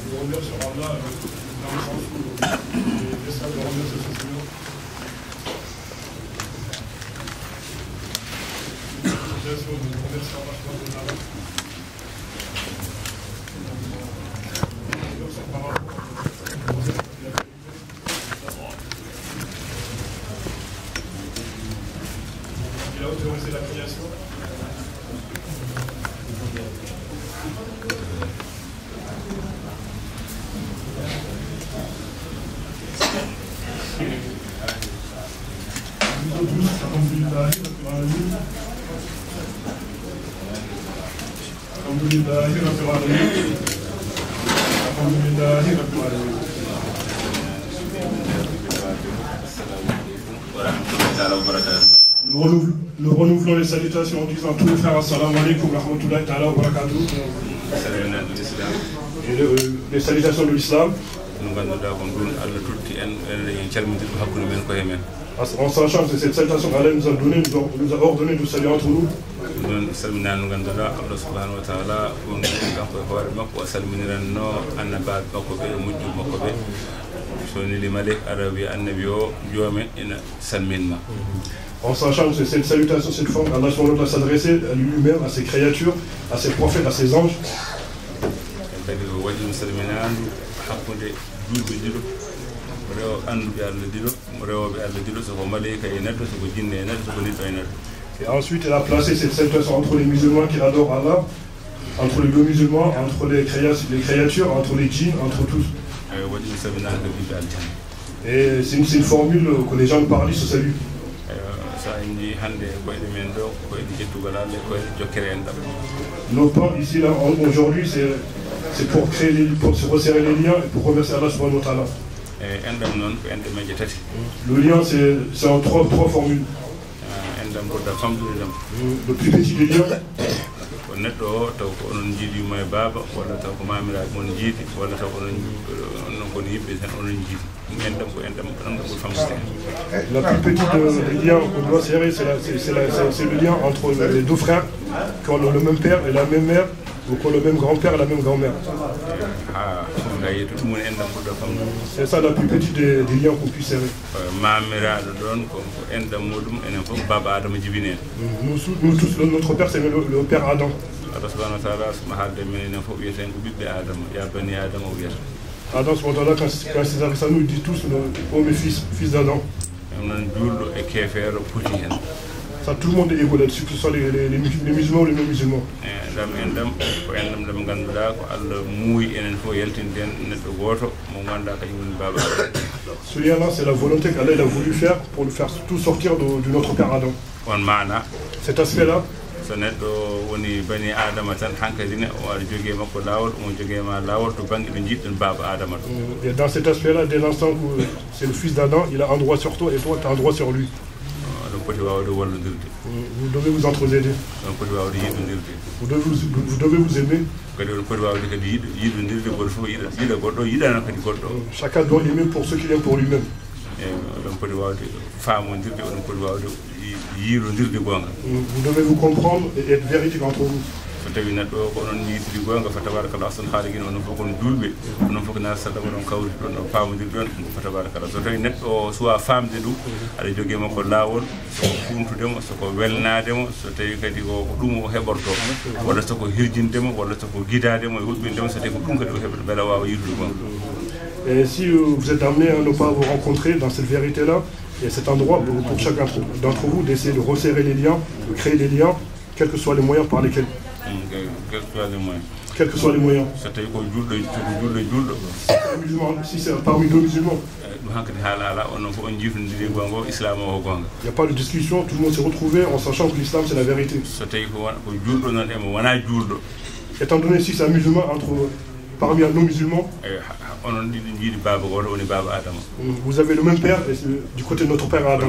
Je remercie Allah dans le sens où les salles de remercier ce Seigneur. Bien sûr, nous remercions Allah subhanahu wa ta'ala. Il a autorisé la création. Nous renouvelons les salutations en disant tous les frères assalamu alaikum wa rahmatullahi ta'ala wa barakatuh. Et les salutations de l'islam. En sachant que cette salutation qu'Allah nous a donnée, nous a ordonné de saluer entre nous. En sachant que cette salutation, cette forme, Allah va s'adresser à lui-même, à ses créatures, à ses prophètes, à ses anges. Et ensuite, elle a placé cette salutation entre les musulmans qui adorent Allah, entre les non-musulmans, entre les créatures, entre les djinns, entre tous. Et c'est une formule que les gens parlent, se saluent. Nos pas ici, là, aujourd'hui, c'est pour pour se resserrer les liens et pour remercier Allah subhanahu wa ta'ala. Le lien, c'est en trois formules. Le plus petit des liens. La plus petite des liens qu'on doit serrer, c'est le lien entre les deux frères qui ont le même père et la même mère, ou qui ont le même grand-père et la même grand-mère. C'est ça la plus petite des liens qu'on puisse serrer. Nous tous, notre père, c'est le père Adam. Adam, quand il s'adresse à nous, il dit tous, oh mes fils d'Adam. Ça, tout le monde est égaux là-dessus, que ce soit les musulmans ou les non-musulmans. Ce lien-là, c'est la volonté qu'Allah a voulu faire pour nous faire tout sortir de notre père Adam. Cet aspect-là, et dans cet aspect-là, dès l'instant où c'est le fils d'Adam, il a un droit sur toi et toi, tu as un droit sur lui. Vous devez vous entraider. Vous devez vous aimer. Chacun doit aimer pour ceux qu'il aime pour lui-même. Vous devez vous comprendre et être véridique entre vous. Et si vous êtes amené à ne pas vous rencontrer dans cette vérité-là, et cet endroit pour chacun d'entre vous d'essayer de resserrer les liens, de créer des liens, quels que soient les moyens par lesquels. Quels que soient les moyens. Si c'est parmi deux musulmans, il n'y a pas de discussion, tout le monde s'est retrouvé en sachant que l'islam c'est la vérité. Étant donné si c'est un musulman parmi un non-musulman, vous avez le même père du côté de notre père Adam.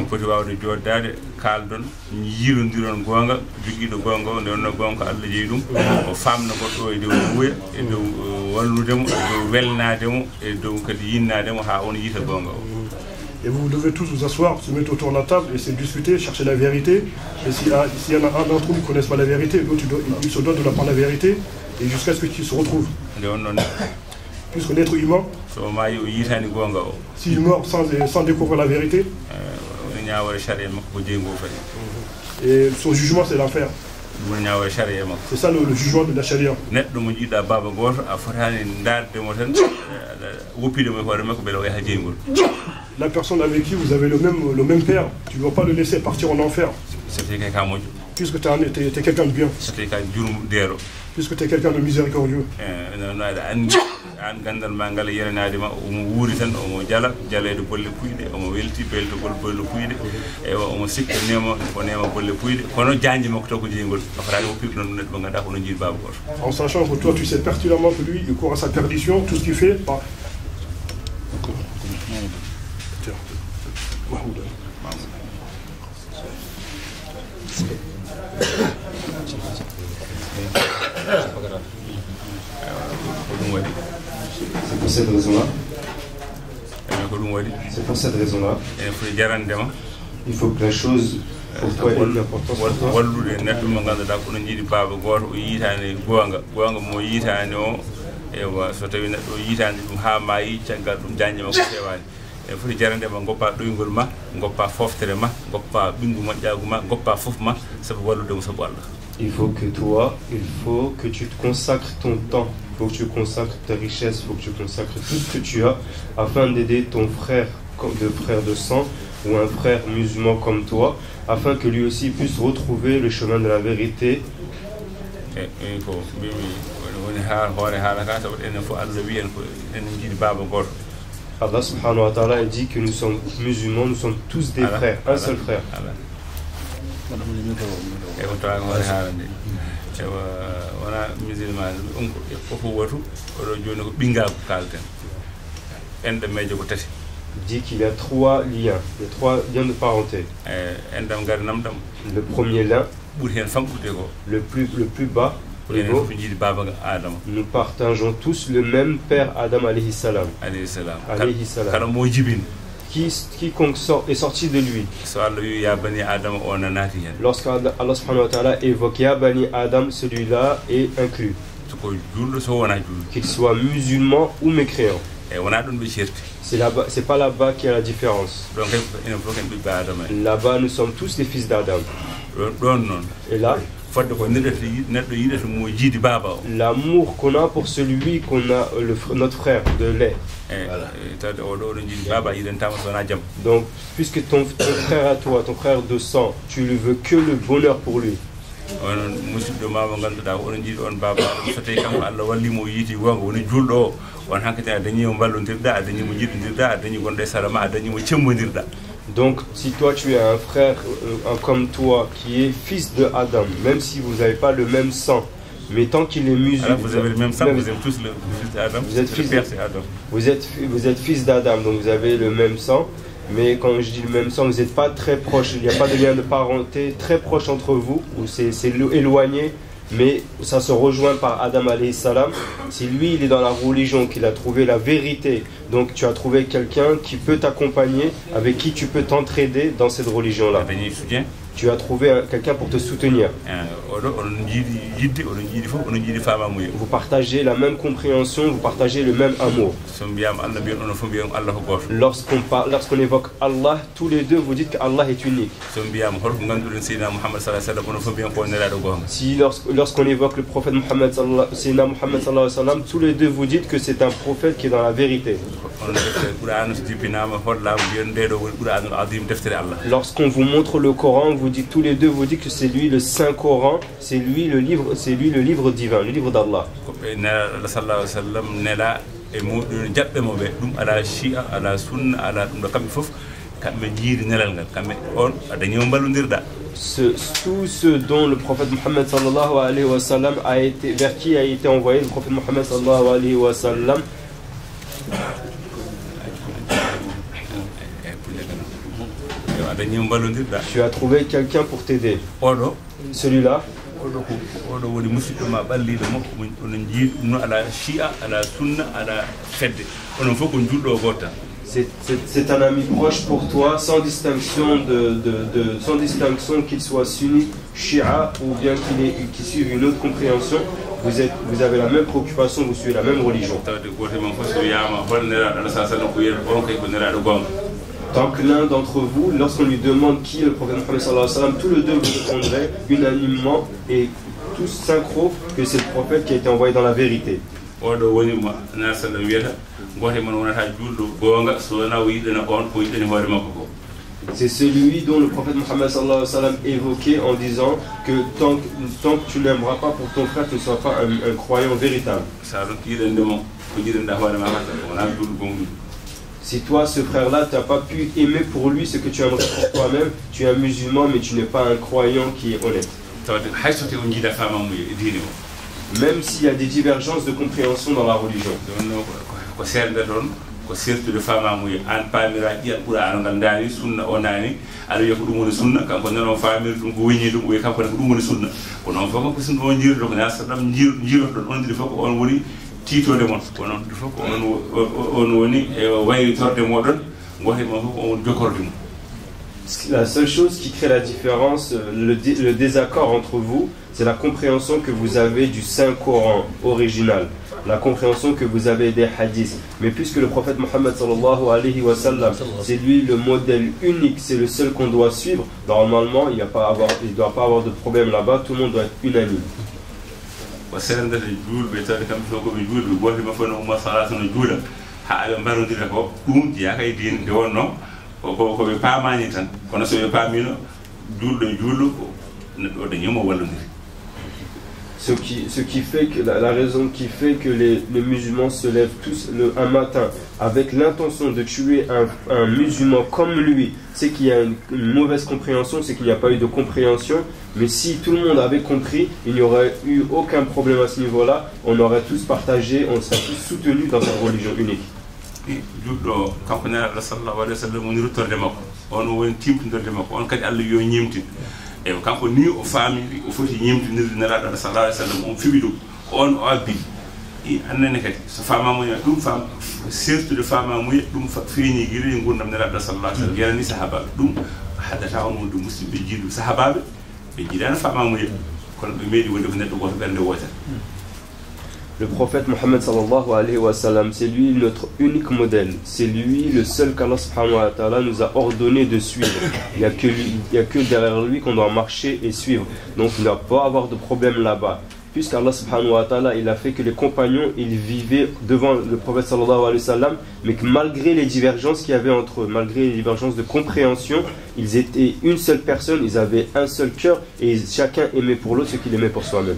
Et vous devez tous vous asseoir, se mettre autour de la table, essayer de discuter, chercher la vérité. Et s'il y en a un d'entre vous qui ne connaissent pas la vérité, l'autre il se doit de leur prendre la vérité. et jusqu'à ce qu'il se retrouve. Puisque l'être humain, s'il meurt sans découvrir la vérité, et son jugement c'est l'enfer. C'est ça le jugement de la charia. La personne avec qui vous avez le même père, tu ne dois pas le laisser partir en enfer. Puisque tu es quelqu'un de bien. Puisque tu es quelqu'un de miséricordieux. En sachant que toi tu sais pertinemment que lui il court à sa perdition, tout ce qu'il fait. C'est pour cette raison-là. C'est pour cette raison-là. Il faut que la chose pour toi ait une importance pour toi. Il faut que tu te consacres ton temps, il faut que tu consacres ta richesse, il faut que tu consacres tout ce que tu as afin d'aider ton frère de sang ou un frère musulman comme toi, afin que lui aussi puisse retrouver le chemin de la vérité. Allah subhanahu wa ta'ala dit que nous sommes musulmans, nous sommes tous des frères, un seul frère. Il dit qu'il y a trois liens, de parenté. Le premier lien, le plus bas, nous partageons tous le même père Adam alayhi salam. Quiconque est sorti de lui. Lorsque Allah subhanahu wa ta'ala évoque Ya Bani Adam, celui-là est inclus. Qu'il soit musulman ou mécréant. C'est pas là-bas qu'il y a la différence. Là-bas, nous sommes tous les fils d'Adam. Et là, l'amour qu'on a pour celui qu'on a, notre frère de lait. Donc, puisque ton frère à toi, ton frère de sang, tu ne veux que le bonheur pour lui. Donc, si toi tu es un frère comme toi qui est fils de Adam, même si vous n'avez pas le même sang, mais tant qu'il est musulman, vous avez le même sang, vous êtes tous le fils d'Adam. Vous êtes fils d'Adam, donc vous avez le même sang. Mais quand je dis le même sang, vous n'êtes pas très proche. Il n'y a pas de lien de parenté très proche entre vous, ou c'est éloigné, mais ça se rejoint par Adam alayhi salam. Si lui, il est dans la religion, qu'il a trouvé la vérité, donc tu as trouvé quelqu'un qui peut t'accompagner, avec qui tu peux t'entraider dans cette religion-là. Tu as trouvé quelqu'un pour te soutenir. Vous partagez la même compréhension, vous partagez le même amour. Lorsqu'on évoque Allah, tous les deux vous dites qu'Allah est unique. Si lorsqu'on évoque le prophète Muhammad, tous les deux vous dites que c'est un prophète qui est dans la vérité. Lorsqu'on vous montre le Coran, vous dites tous les deux vous dites que c'est lui le Saint Coran, c'est lui le livre divin, le livre d'Allah. Tout ce dont le prophète Muhammad sallallahu alayhi wa sallam vers qui a été envoyé le prophète Muhammad sallallahu alayhi wa sallam. Tu as trouvé quelqu'un pour t'aider. Celui-là, c'est un ami proche pour toi, sans distinction sans distinction qu'il soit sunnite, shia ou bien qu'il suive une autre compréhension. vous avez la même préoccupation, vous suivez la même religion. Tant que l'un d'entre vous, lorsqu'on lui demande qui est le prophète Mohammed sallallahu alayhi wa sallam, tous les deux vous répondraient unanimement et tous synchro que c'est le prophète qui a été envoyé dans la vérité. C'est celui dont le prophète Mohammed sallallahu alayhi wa sallam évoquait en disant que tant que tu n'aimeras pas pour ton frère, tu ne seras pas un croyant véritable. Si toi, ce frère-là, tu n'as pas pu aimer pour lui ce que tu aimerais pour toi-même, tu es un musulman, mais tu n'es pas un croyant qui est honnête. Même s'il y a des divergences de compréhension dans la religion. La seule chose qui crée la différence, le désaccord entre vous, c'est la compréhension que vous avez du Saint-Coran original, la compréhension que vous avez des hadiths. Mais puisque le prophète Mohammed sallallahu alayhi wa sallam, c'est lui le modèle unique, c'est le seul qu'on doit suivre, normalement il ne doit pas avoir de problème là-bas, tout le monde doit être unanime. Ce qui fait que la raison qui fait que les musulmans se lèvent tous un matin avec l'intention de tuer un musulman comme lui, c'est qu'il y a une mauvaise compréhension, c'est qu'il n'y a pas eu de compréhension. Mais si tout le monde avait compris, il n'y aurait eu aucun problème à ce niveau-là. On aurait tous partagé, on serait tous soutenus dans cette religion unique. Le prophète Mohammed sallallahu alayhi wa sallam, c'est lui notre unique modèle. C'est lui le seul qu'Allah subhanahu wa ta'ala nous a ordonné de suivre. Il n'y a que derrière lui qu'on doit marcher et suivre. Donc il ne doit pas avoir de problème là-bas. Puisqu'Allah subhanahu wa ta'ala, il a fait que les compagnons, ils vivaient devant le prophète sallallahu alayhi wa sallam, mais que malgré les divergences qu'il y avait entre eux, malgré les divergences de compréhension, ils étaient une seule personne, ils avaient un seul cœur et chacun aimait pour l'autre ce qu'il aimait pour soi-même.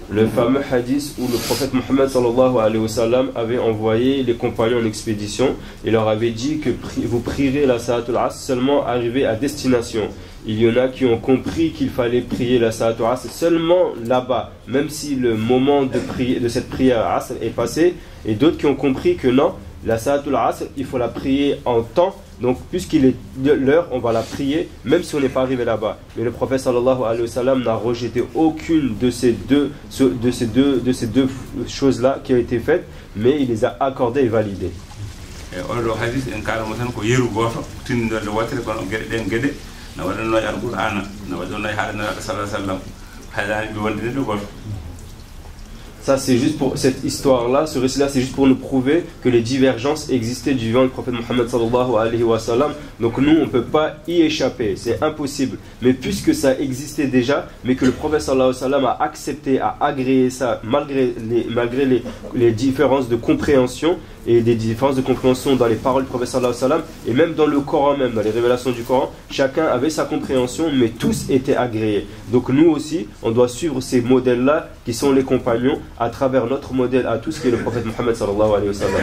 Le fameux hadith où le prophète Mohammed sallallahu alayhi wa sallam avait envoyé les compagnons en expédition et leur avait dit que vous prierez la Salatul Asr seulement arrivé à destination. Il y en a qui ont compris qu'il fallait prier la Salatul Asr seulement là-bas, même si le moment de cette prière Asr est passé, et d'autres qui ont compris que non, la Salatul Asr, il faut la prier en temps. Donc, puisqu'il est l'heure, on va la prier, même si on n'est pas arrivé là-bas. Mais le prophète sallallahu alayhi wa sallam n'a rejeté aucune de ces deux choses-là qui ont été faites, mais il les a accordées et validées. Ça, c'est juste pour cette histoire-là, ce récit-là, c'est juste pour nous prouver que les divergences existaient du vivant du prophète Mohammed sallallahu alayhi wa sallam. Donc nous, on ne peut pas y échapper, c'est impossible. Mais puisque ça existait déjà, mais que le prophète sallallahu alayhi wa sallam a accepté, a agréé ça, malgré les différences de compréhension, et des différences de compréhension dans les paroles du prophète sallallahu alayhi wa sallam, et même dans le Coran, même dans les révélations du Coran, chacun avait sa compréhension, mais tous étaient agréés. Donc nous aussi, on doit suivre ces modèles-là, qui sont les compagnons, à travers notre modèle à tous, qui est le prophète Mohammed sallallahu alayhi wa sallam.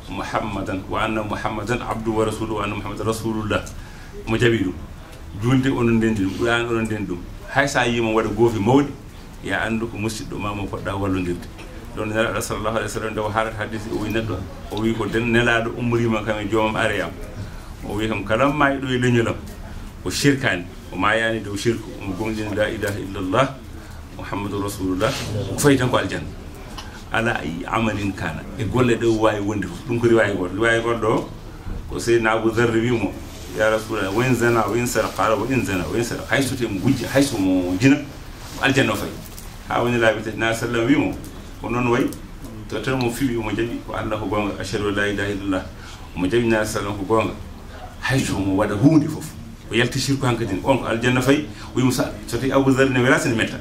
Muhammadan wa anna Muhammadan abdu wa rasuluhu wa anna Muhammadan rasulullah mo jabidu julde onon dendum qur'an onon dendum hay sa yimo wada gofi mawdi ya andu ko musiddo ma mo podda wallodirde don nelaɗo sallallahu alaihi wasallam daw harat hadisi o wi neɗɗo o wi ko den nelaɗo umrima kam e joomam areyam o wi kam kala maayi ɗo e leñolam o shirkani o mayani dow shirku omo gonɗini la ilaha illallah muhammadou rasulullah ko fayi tan ko aljanna ala ay amalin kana e golle ɗe wawi wonde fof ɗum ko riwayi goɗɗo ko seydna abou zarre wimo ya rasulallah wa in zana wa in sara qala wa in zana wa in sara hayso te mo gujji hayso mo jina aljanna o fayi ha woni laabi tati na sallam wimo ko noon wayi to tan mo fiwi omo jaɓi ko allah ko gonga ashhadu an la ilaha illallah omo jaɓi na sallam ko gonga hayso mo waɗa hunde fof o yalti shirku hankadin on ko aljanna fayi wimo sa so tawi abou zarre ne welasi ne metta.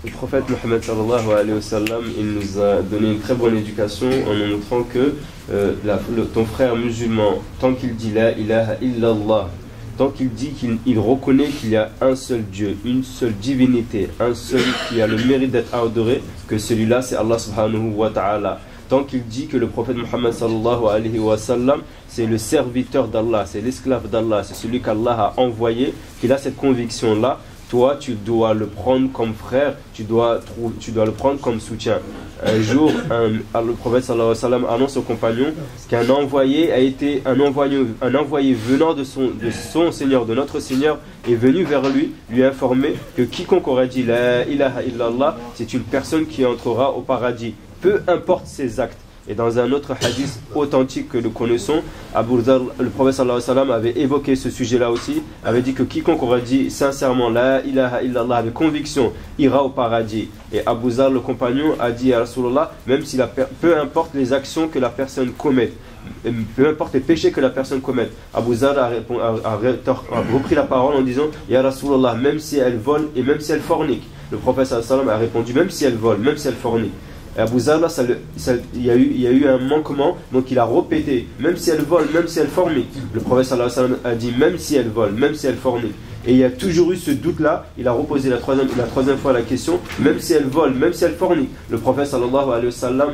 Le prophète Mohammed sallallahu alayhi wa sallam, il nous a donné une très bonne éducation en nous montrant que ton frère musulman, tant qu'il dit la ilaha illallah, tant qu'il dit qu'il reconnaît qu'il y a un seul Dieu, une seule divinité, un seul qui a le mérite d'être adoré, que celui-là c'est Allah subhanahu wa ta'ala. Tant qu'il dit que le prophète Mohammed sallallahu alayhi wa sallam, c'est le serviteur d'Allah, c'est l'esclave d'Allah, c'est celui qu'Allah a envoyé, qu'il a cette conviction-là, toi, tu dois le prendre comme frère, tu dois le prendre comme soutien. Un jour, le prophète sallallahu alayhi wa sallam annonce aux compagnons qu'un envoyé a été un envoyé venant de son Seigneur, de notre Seigneur, est venu vers lui informer que quiconque aurait dit la ilaha illallah, c'est une personne qui entrera au paradis, peu importe ses actes. Et dans un autre hadith authentique que nous connaissons, Abu Dhar, le prophète sallallahu alayhi wa sallam avait évoqué ce sujet-là aussi, avait dit que quiconque aurait dit sincèrement la ilaha illallah avec conviction ira au paradis. Et Abu Dhar, le compagnon, a dit à Rasulullah, même si peu importe les actions que la personne commet, peu importe les péchés que la personne commette, Abu Dhar a repris la parole en disant Ya Rasulullah, même si elle vole et même si elle fornique. Le prophète sallallahu alayhi wa sallam a répondu même si elle vole, même si elle fornique. Et Abu Dhar, il y a eu un manquement, donc il a répété, même si elle vole, même si elle fornique. Le prophète sallallahu alayhi wa sallam a dit, même si elle vole, même si elle fornique. Et il y a toujours eu ce doute-là, il a reposé la troisième fois la question, même si elle vole, même si elle fornique. Le prophète sallallahu alayhi wa sallam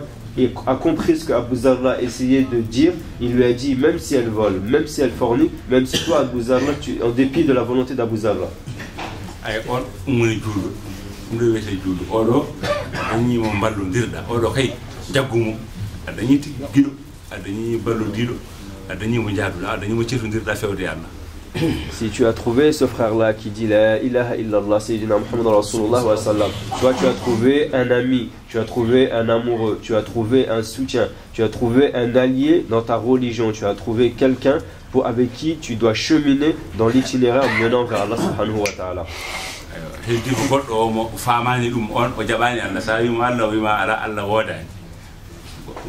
a compris ce qu'Abu Dhar a essayé de dire, il lui a dit, même si elle vole, même si elle fornique, même si toi, Abu Dhar, en dépit de la volonté d'Abu Dhar. ɗum ɗo wiyete juulɗo oɗo dañimo ballodirɗa oɗo kay jaggumo a dañi giɗo a dañi ballodiɗo a dañimo jaaduɗa a dañimo certodirɗa fewde Allah. Si tu as trouvé ce frère-là qui dit la ilaha illallah Sayyidina Muhammad Rasulullah wa sallam, toi tu as trouvé un ami, tu as trouvé un amoureux, tu as trouvé un soutien, tu as trouvé un allié dans ta religion, tu as trouvé quelqu'un avec qui tu dois cheminer dans l'itinéraire menant vers Allah subhanahu wa ta'ala. heddi ko goɗɗo o mo famani ɗum on o jaɓani Allah sa wima Allah o wima ala Allah wodani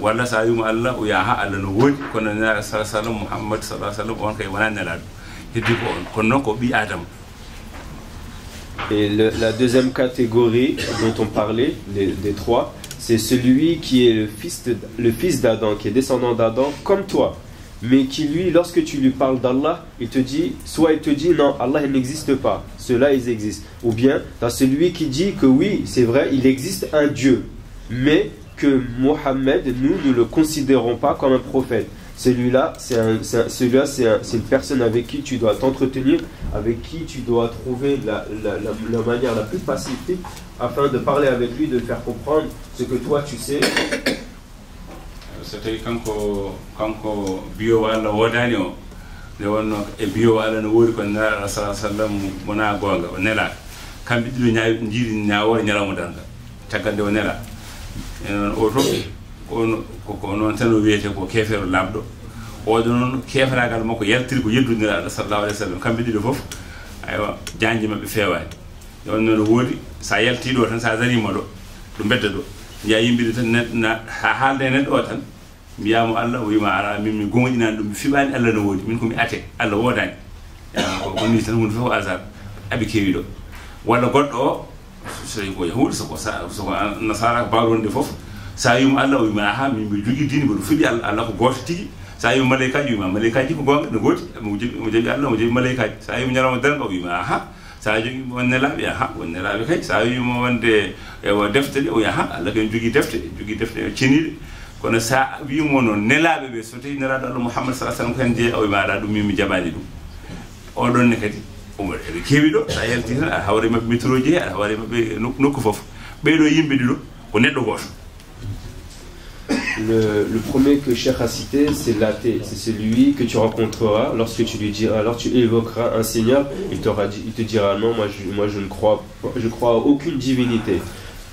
walla sa wima Allah o yaha Allah no woodi kono nelaɗo sallallahu alaihi wasallam Muhammad sallallahu alaihi wasallam on kay wona nelaɗo heddi ko on kono noon ko ɓi Adama. Et la deuxième catégorie dont on parlait, des trois, c'est celui qui est le fils d'Adam, qui est descendant d'Adam comme toi, mais qui lui, lorsque tu lui parles d'Allah, soit il te dit non, Allah il n'existe pas, ceux-là ils existent, ou bien dans celui qui dit que oui, c'est vrai, il existe un Dieu, mais que Mohammed, nous ne le considérons pas comme un prophète. Celui-là, c'est une personne avec qui tu dois t'entretenir, avec qui tu dois trouver la manière la plus pacifique afin de parler avec lui, de faire comprendre ce que toi tu sais. So tawi kanko biyowo Allah wodani o nde wonno e biyowo Allah no woodi ko nelaɗo sallallahu alaihi wasallam wona gonga o nelaɗo kamɓe ɗiɗo jiiɗi ñawore ñalawma danga caggal nde o nelaɗo enen o to ko noon tan o wiyete ko kefero lamɗo oɗo noon keferagal makko yaltiri ko yeddudiraɗo sallallahu alaihi wasallam kamɓe ɗiɗo foof aywa janji mabɓe fewani nde wonno no woodi sa yaltiɗo tan sa darima ɗo bedda ɗo jiya yimɓe tan ha haalde neɗɗo o tan mbiyamo Allah o wima ara min mi gonɗinani ɗum mi fiɓani Allah no woodi min komi ate Allah wodani ko ni tan hunde fof hasard aɓe kewi ɗo walla goɗɗo o so ko yahuɗo soko nasara bawɗonde fof sa wima Allah o wima aha min mi jogui dini mboɗo fiɗi Allah ko goto tigui sa wima malaikaji wima malaikaji ko gonga no gooti mo jaɓi Allah mo jaɓi malaikaji sa wima ñalawma darga o wima aha sa jogi won nelaɓe aha won nelaɓe kay sa wima wonde ewo defte ɗe o yaha Allah ken jogui defte ceniɗe kono sa wimo noon nelaɓe ɓe so tawi nelaɗo Allah Muhammad sallallahu alaihi wasallam kan jeeya o wima aɗa ɗum min mi jaɓani ɗum oɗon ne kadi omo eɓe kewi ɗo sa yalti tan aɗa hawre mabɓe métro ji aɗa hawre mabɓe nokku foof ɓeɗo yimɓe ɗiɗo ko neɗɗo goto. Le premier que Cheikh a cité, c'est l'athée. C'est celui que tu rencontreras lorsque tu lui diras, alors tu évoqueras un Seigneur, il te dira non, moi je ne crois pas, je crois à aucune divinité.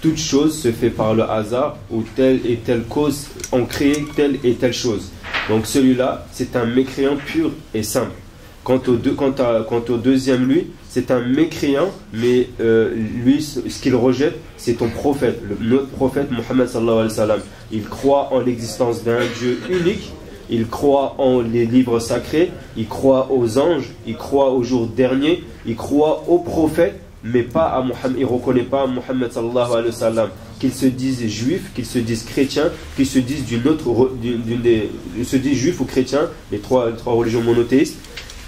Toute chose se fait par le hasard, ou telle et telle cause ont créé telle et telle chose. Donc celui-là, c'est un mécréant pur et simple. Quant au deuxième, lui, c'est un mécréant, mais lui, ce qu'il rejette, c'est ton prophète, notre prophète Mohammed sallallahu alayhi wa sallam. Il croit en l'existence d'un Dieu unique, il croit en les livres sacrés, il croit aux anges, il croit au jour dernier, il croit aux prophètes, mais pas à Mohammed. Il ne reconnaît pas Mohammed sallallahu alayhi wa sallam. Qu'ils se disent juifs, qu'ils se disent chrétiens, qu'ils se disent se disent juifs ou chrétiens, les trois religions monothéistes.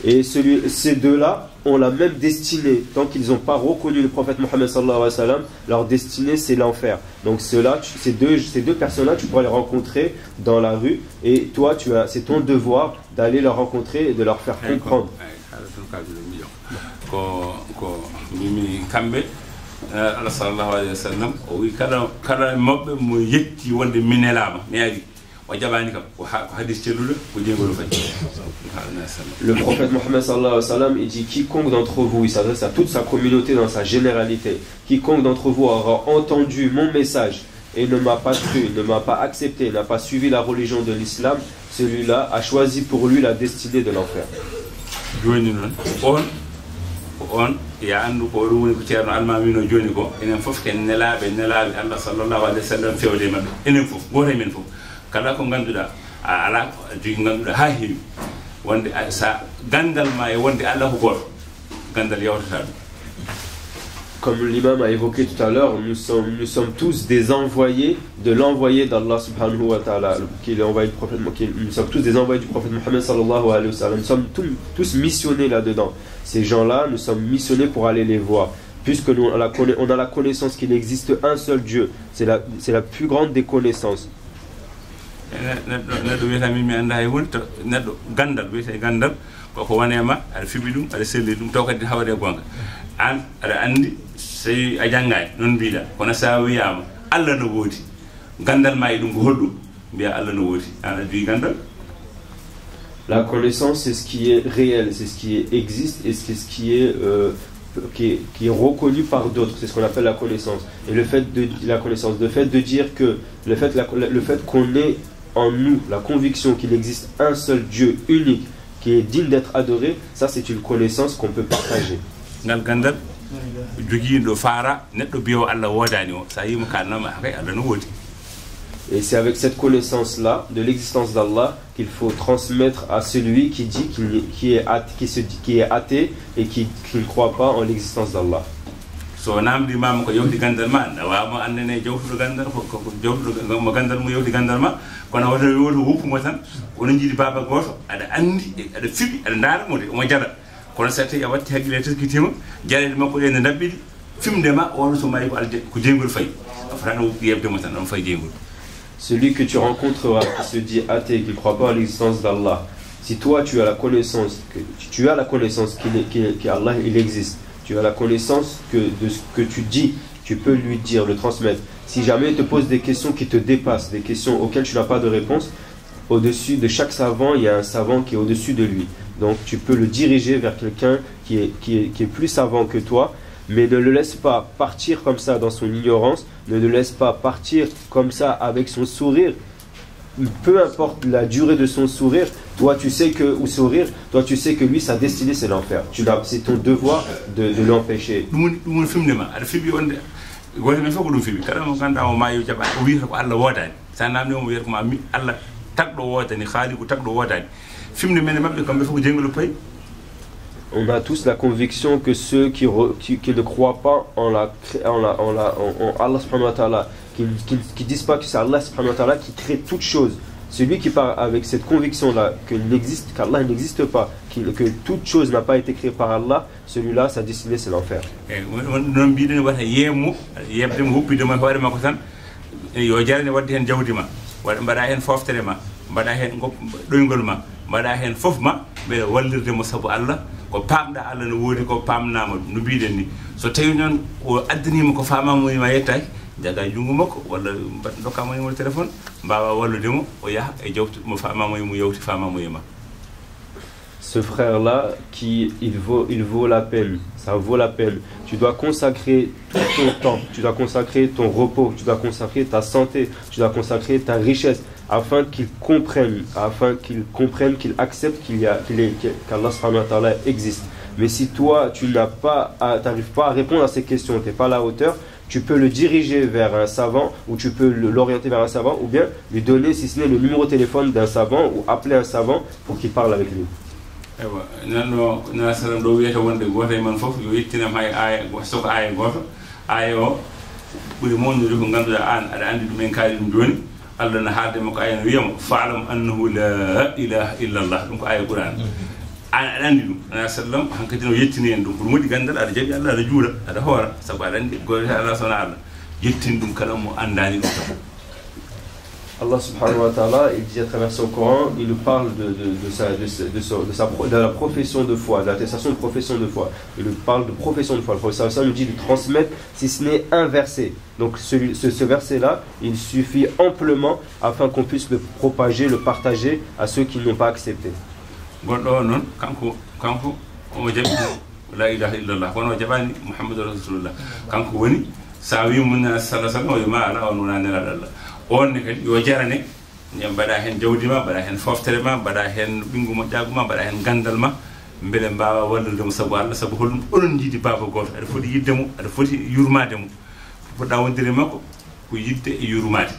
Et ces deux-là ont la même destinée. Tant qu'ils n'ont pas reconnu le prophète Mohammed sallallahu alayhi wa sallam, leur destinée c'est l'enfer. Donc ces deux personnes-là, tu pourras les rencontrer dans la rue. Et toi, c'est ton devoir d'aller leur rencontrer et de leur faire comprendre. Allah sallallahu alayhi wa sallam o wi kala mabbe mo yetti wonde minelama mi ari o jabani kam ko hadis cellude ko jengolo fay. Le prophète Mohammed sallallahu alayhi wa sallam, il dit quiconque d'entre vous, il s'adresse à toute sa communauté dans sa généralité, quiconque d'entre vous aura entendu mon message et ne m'a pas cru, ne m'a pas accepté, n'a pas suivi la religion de l'islam, celui-là a choisi pour lui la destinée de l'enfer. On ya andu ko ɗum woni ko ceerno almamino joni ko enen fof ken nelaɓe Allah sallallahu alayhi wa sallam fewde mabɓe enen fof goto men fof kala ko ganduɗa a ala jogi ganduɗa ha heewi wonde sa gandal ma e wonde Allah ko goto gandal yawtata ɗum. Comme l'imam a évoqué tout à l'heure, nous sommes tous des envoyés de l'envoyé d'Allah subhanahu wa ta'ala, qui est l'envoyé du prophète. Nous sommes tous des envoyés du prophète Mohammed sallallahu alayhi wa sallam. Nous sommes tous missionnés là-dedans. Ces gens-là, nous sommes missionnés pour aller les voir. Puisque on a la connaissance qu'il existe un seul Dieu. C'est la plus grande des connaissances. Ko wanema aɗa fiɓi ɗum aɗa selli ɗum taw kadi hawade gonga an aɗa andi so a janggani noon mbiɗa kono sa wiyama Allah no woodi gandal ma e ɗum ko hoɗɗum mbiya Allah no woodi an aɗa jogi gandal. La connaissance, c'est ce qui est réel, c'est ce qui existe et c'est ce qui est reconnu par d'autres. C'est ce qu'on appelle la connaissance. Et le fait de dire que le fait qu'on ait en nous la conviction qu'il existe un seul Dieu unique qui est digne d'être adoré, ça c'est une connaissance qu'on peut partager. Et c'est avec cette connaissance-là de l'existence d'Allah qu'il faut transmettre à celui qui dit qui est athée et qui ne croit pas en l'existence d'Allah. So namdi mama ko yowti gandal ma nawama andene jowtudo gandal ko jowtudo mo gandal mo yowti gandal ma kono wata woto wuppumo tan wono jiidi baba goto ada andi ada fibi ada ndara mo de mo jada kono sette ya watti hakkile teskitima jarede makko de dabbidi fimde ma wono so mayi ko alde ko jengol fay afrano yebde mo tan on fay jengol. Celui que tu rencontreras qui se dit athée, qui ne croit pas à l'existence d'Allah, si toi tu as la connaissance qu'Allah il existe, tu as la connaissance de ce que tu dis, tu peux lui dire, le transmettre. Si jamais il te pose des questions qui te dépassent, des questions auxquelles tu n'as pas de réponse, au-dessus de chaque savant, il y a un savant qui est au-dessus de lui. Donc tu peux le diriger vers quelqu'un qui est plus savant que toi, mais ne le laisse pas partir comme ça dans son ignorance, ne le laisse pas partir comme ça avec son sourire. Peu importe la durée de son sourire, toi tu sais que lui sa destinée c'est l'enfer. C'est ton devoir de l'empêcher. On a tous la conviction que ceux qui ne croient pas en Allah subhanahu wa ta'ala, qui disent pas que c'est Allah subhanahu wa ta'ala qui crée toutes choses, celui qui part avec cette conviction-là qu'Allah n'existe pas, que toute chose n'a pas été créée par Allah, celui-là, sa destinée c'est l'enfer. ko pamda Allah no wodi ko pamnama no biiden ni so tawi non o addanima ko famamo ma yettaki jaga jungo makko walla dokkama numéro téléphone mbawa walludemo o yaha e jawtu mo famamo mu yawti famamo yema. Ce frère-là, il vaut la peine, ça vaut la peine. Tu dois consacrer tout ton temps, tu dois consacrer ton repos, tu dois consacrer ta santé, tu dois consacrer ta richesse, afin qu'il comprenne, qu'il accepte qu'Allah subhanahu wa ta'ala existe. Mais si toi, tu n'arrives pas à répondre à ces questions, tu n'es pas à la hauteur, tu peux le diriger vers un savant, ou tu peux l'orienter vers un savant, ou bien lui donner, si ce n'est le numéro de téléphone d'un savant, ou appeler un savant pour qu'il parle avec lui. Ewa nanno na salam do wiyata wonde goto e man fof yo yettinam hay aya soko aya goto aya o ɓuri mawnude ko ganduɗa an aɗa andi ɗum en kaali ɗum joni Allah no haalde makko aya no wiyamo faalam annahu la ilaha illa allah ɗum ko aya qur'an an aɗa andi ɗum ana sallam hankkadi no yettini en ɗum ko moƴƴi gandal aɗa jaɓi Allah aɗa juuɗa aɗa hoora sabu aɗa andi goto Allah sona Allah yettini ɗum kala mo andani ɗum tan. Allah subhanahu wa ta'ala, il dit à travers son Coran, il nous parle de la profession de foi, de l'attestation de profession de foi. Il nous parle de profession de foi. Le prophète nous dit de transmettre, si ce n'est un verset. Donc ce verset-là, il suffit amplement afin qu'on puisse le propager, le partager à ceux qui n'ont pas accepté. La ilaha illallah kono jabani muhammadur rasulullah kanko woni sa wi mun sallallahu alaihi wasallam ma ala on wona nela Allah on ne kadi yo jarane ñam bada hen jawdi ma bada hen foftere ma bada hen bingu mo jaguma bada hen gandal ma mbele mbawa wallude mo sabu Allah sabu holum onon jidi baba goto ada foti yiddemo ada foti yurmade mo fodda wondire makko ko yidde e yurmade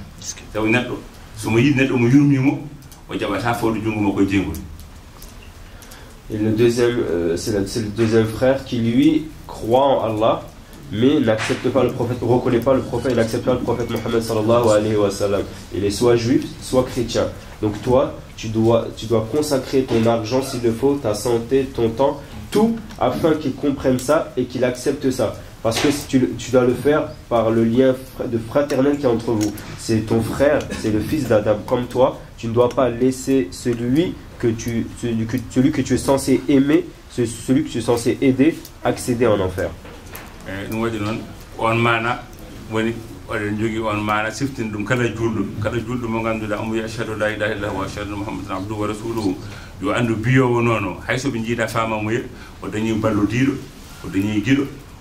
taw neddo so mo yidde neddo mo yurmimo o jabata fodu jungo mako jengol. Et le deuxième, c'est le deuxième frère qui lui croit en Allah, mais n'accepte pas le prophète, ne reconnaît pas le prophète, il n'accepte pas le prophète Mohammed sallallahu alayhi wa sallam. Il est soit juif, soit chrétien. Donc toi, tu dois consacrer ton argent s'il le faut, ta santé, ton temps, tout, afin qu'il comprenne ça et qu'il accepte ça. Parce que tu dois le faire par le lien de fraternel qui est entre vous. C'est ton frère, c'est le fils d'Adam comme toi. Tu ne dois pas laisser celui que tu es censé aimer, celui que tu es censé aider, accéder en enfer.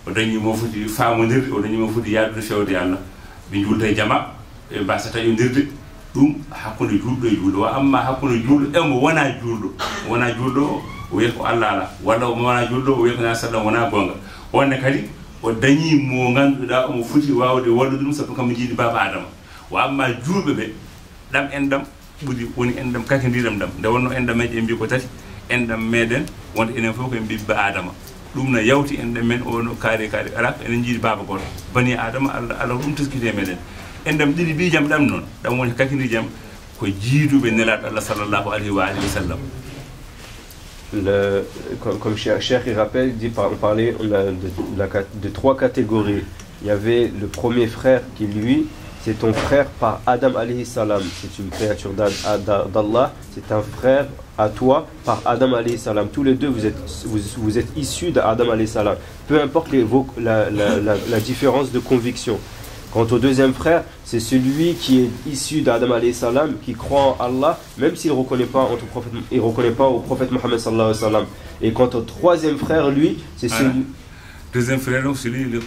o dañi mo foti faamondirde o dañi mo foti yaadude fewde Allah ɓe julda e jama ɓe mbasa taƴodirde ɗum hakkude julɗo e julɗo wa amma hakkude julɗo e mo wona julɗo o wiyata ko Allah ala walla mo wona julɗo o wiyata ko na sallam wona gonga onne kadi o dañi mo ganduɗa omo foti wawde wallude ɗum sabu kam jiiɗi baba adama wa amma julɓe ɓe ɗam endam ɓuri woni endam kakodiram ɗam nde wonno endameje en mbi ko tati endam meɗen wonde enen fof ko en mbi ba adama ɗum no yawti en men ono kaari ala enen jiiɗi baba goto bani adama Allah ɗum teskite meɗen endam ɗiɗi bijam ɗam noon ɗam woni kakidi jam ko jiiduɓe nelaɗo Allah sallallahu alayhi wa sallam. Comme Cheikh il rappelle, on parlait de trois catégories. Il y avait le premier frère qui lui, c'est ton frère par Adam alayhi salam, c'est une créature d'Allah, c'est un frère à toi par Adam alayhi salam. Tous les deux vous êtes issus d'Adam alayhi salam. Peu importe la différence de conviction. Quant au deuxième frère, c'est celui qui est issu d'Adam alayhi salam, qui croit en Allah, même s'il ne reconnaît pas au prophète Mohammed sallallahu alayhi wa sallam. Et quant au troisième frère, lui, c'est celui... Deuxième frère, donc celui qui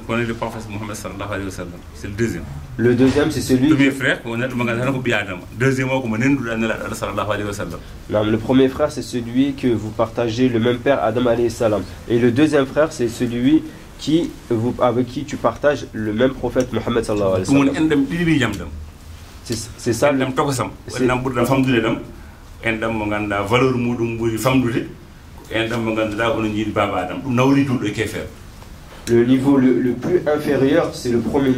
connaît le prophète Mohammed sallallahu alayhi wa sallam. C'est le deuxième. Le deuxième, c'est celui... Le premier frère, on a demandé à Adam. Deuxième, on a demandé à sallallahu alayhi wa sallam. Non, le premier frère, c'est celui que vous partagez le même père, Adam alayhi salam. Et le deuxième frère, c'est celui avec qui tu partages le même prophète Mohammed sallallahu alayhi wa sallam. C'est ça. Le niveau le plus inférieur, c'est le premier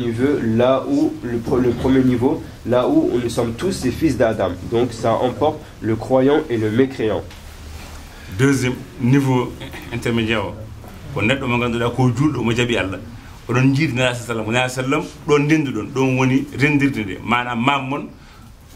niveau, là où nous sommes tous les fils d'Adam. Donc ça emporte le croyant et le mécréant. Deuxième niveau intermédiaire. Ko neddo mo ganduda ko juldo mo jabi Allah odon jiidi na sallallahu alayhi wasallam don dendu don woni rendirde de manam mammon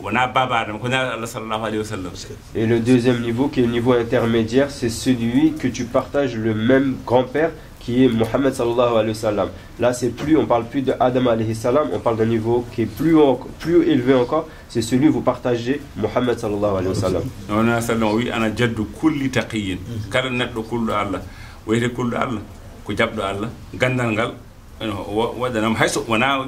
wona baba adam ko na Allah sallallahu alayhi wasallam. Et le deuxième niveau qui est le niveau intermédiaire, c'est celui que tu partages le même grand-père qui est Mohammed sallallahu alayhi wa sallam. Là, on parle plus de Adam alayhi salam, on parle d'un niveau qui est plus élevé encore, c'est celui où vous partagez Mohammed sallallahu alayhi wa sallam. On a sallam oui ana jaddu kulli taqiyin kala neddo kullu Allah wayte kullu Allah ko jabdo Allah gandal ngal wadanam hayso wana